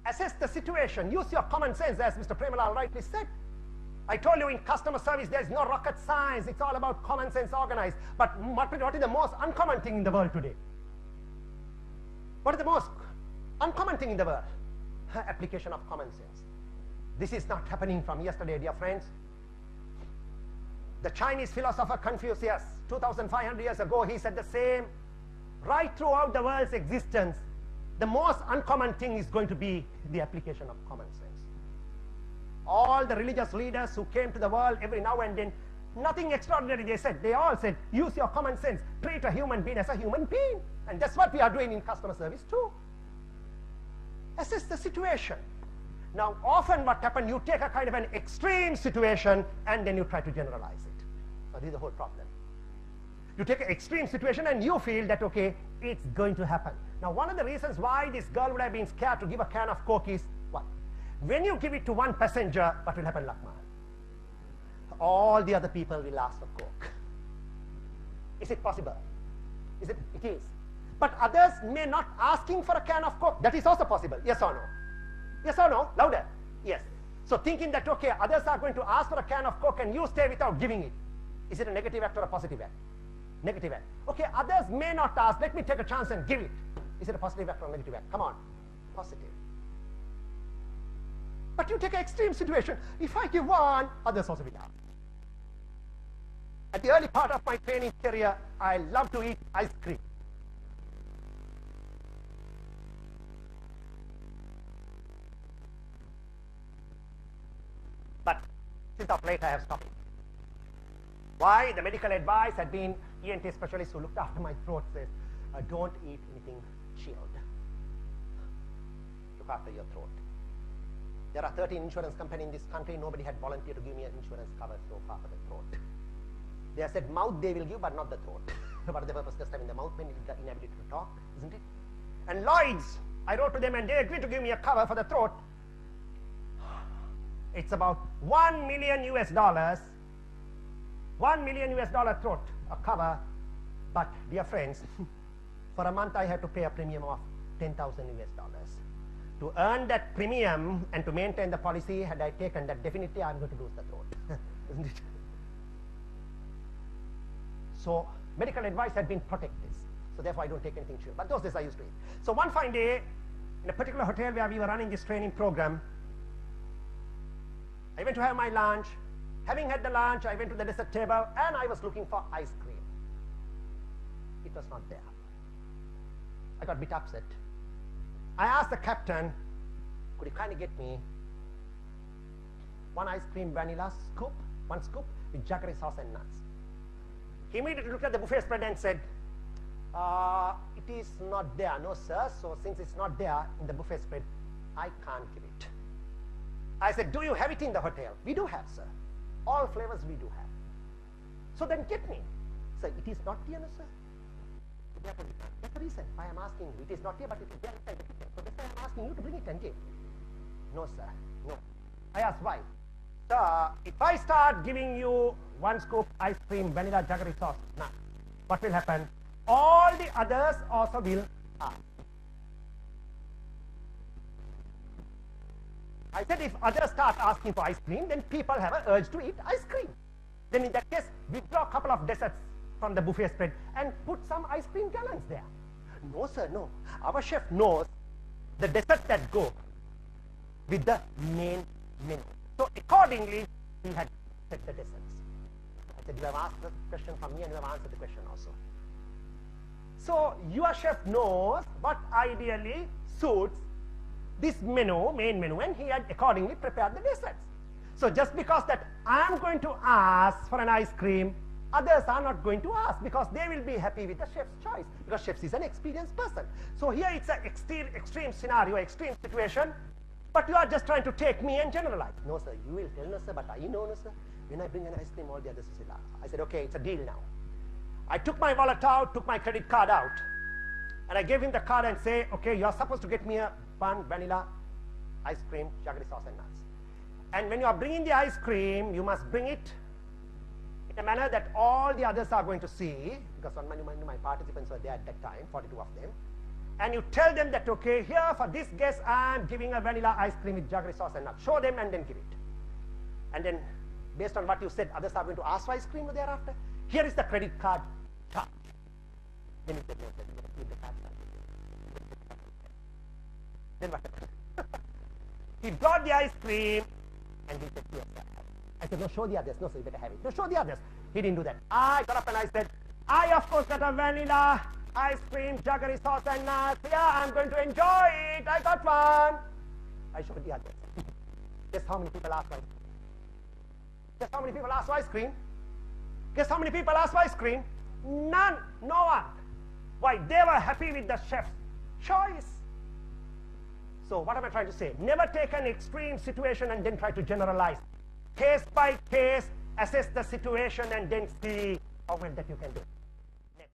Assess the situation. Use your common sense, as Mr. Premalal rightly said. I told you in customer service, there's no rocket science. It's all about common sense organized. But what is the most uncommon thing in the world today? What is the most uncommon thing in the world? Application of common sense. This is not happening from yesterday, dear friends. The Chinese philosopher Confucius, 2,500 years ago, he said the same. Right throughout the world's existence, the most uncommon thing is going to be the application of common sense. All the religious leaders who came to the world every now and then, nothing extraordinary they said. They all said, use your common sense. Treat a human being as a human being. And that's what we are doing in customer service too. Assess the situation. Now, often what happens, you take a kind of an extreme situation and then you try to generalize it. So this is the whole problem. You take an extreme situation and you feel that, okay, it's going to happen. Now, one of the reasons why this girl would have been scared to give a can of Coke is what? When you give it to one passenger, what will happen, Lakman? All the other people will ask for Coke. Is it possible? Is it? It is. But others may not asking for a can of Coke. That is also possible. Yes or no? Yes or no? Louder. Yes. So thinking that, okay, others are going to ask for a can of Coke and you stay without giving it. Is it a negative act or a positive act? Negative act. Okay, others may not ask. Let me take a chance and give it. Is it a positive act or a negative act? Come on. Positive. But you take an extreme situation. If I give one, others also will ask. At the early part of my training career, I love to eat ice cream. But since of late I have stopped. Why? The medical advice had been, ENT specialist who looked after my throat says, don't eat anything chilled. Look after your throat. There are 13 insurance companies in this country. Nobody had volunteered to give me an insurance cover so far for the throat. They have said mouth they will give, but not the throat. What is the purpose just having the mouth when it's the inability to talk, isn't it? And Lloyd's, I wrote to them and they agreed to give me a cover for the throat. It's about $1 million US. $1 million US throat, a cover. But dear friends, for a month I had to pay a premium of 10,000 US dollars. To earn that premium and to maintain the policy, had I taken that, definitely I'm going to lose the throat, isn't it? So medical advice had been protect this. So therefore I don't take anything chill. But those days I used to eat. So one fine day, in a particular hotel where we were running this training program, I went to have my lunch. Having had the lunch, I went to the dessert table and I was looking for ice cream. It was not there. I got a bit upset. I asked the captain, could you kindly get me one ice cream vanilla scoop, one scoop with jaggery sauce and nuts. He immediately looked at the buffet spread and said, it is not there. No, sir. So since it's not there in the buffet spread, I can't give it. I said, do you have it in the hotel? We do have, sir. All flavors we do have. So then get me. Sir, it is not here, no, sir. That's the reason why I'm asking you. It is not here, but it is there inside the kitchen. So that's why I'm asking you to bring it and give. No, sir. No. I asked why. Sir, if I start giving you one scoop ice cream, vanilla jaggery sauce, now, what will happen? All the others also will ask. I said, if others start asking for ice cream, then people have an urge to eat ice cream. Then in that case, withdraw a couple of desserts from the buffet spread and put some ice cream gallons there. No, sir, no. Our chef knows the desserts that go with the main menu. So accordingly, we had set the desserts. I said, you have asked the question from me and you have answered the question also. So your chef knows what ideally suits this menu, main menu, and he had accordingly prepared the desserts. So just because that I am going to ask for an ice cream, others are not going to ask because they will be happy with the chef's choice because chef is an experienced person. So here it's an extreme scenario, extreme situation, but you are just trying to take me and generalize. No, sir, you will tell, no, sir, but I know, no, sir. When I bring an ice cream, all the others will laugh. I said, okay, it's a deal now. I took my wallet out, took my credit card out, and I gave him the card and say, okay, you are supposed to get me a one vanilla ice cream, jaggery sauce and nuts. And when you are bringing the ice cream, you must bring it in a manner that all the others are going to see, because on my participants were there at that time, 42 of them. and you tell them that, okay, here for this guest, I'm giving a vanilla ice cream with jaggery sauce and nuts. Show them and then give it. And then, based on what you said, others are going to ask for ice cream thereafter. Here is the credit card charge. Then you say, no, leave the card. Then what happened? He brought the ice cream, and he said, yes, sir. I said, no, show the others. No, sir, you better have it. No, show the others. He didn't do that. I got up and I said, I, of course, got a vanilla ice cream, jaggery sauce and nuts. Yeah, I'm going to enjoy it. I got one. I showed the others. Guess how many people asked for ice cream? Guess how many people asked for ice cream? Guess how many people asked for ice cream? None. No one. Why? They were happy with the chef's choice. So what am I trying to say? Never take an extreme situation and then try to generalize. Case by case, assess the situation and then see how well that you can do.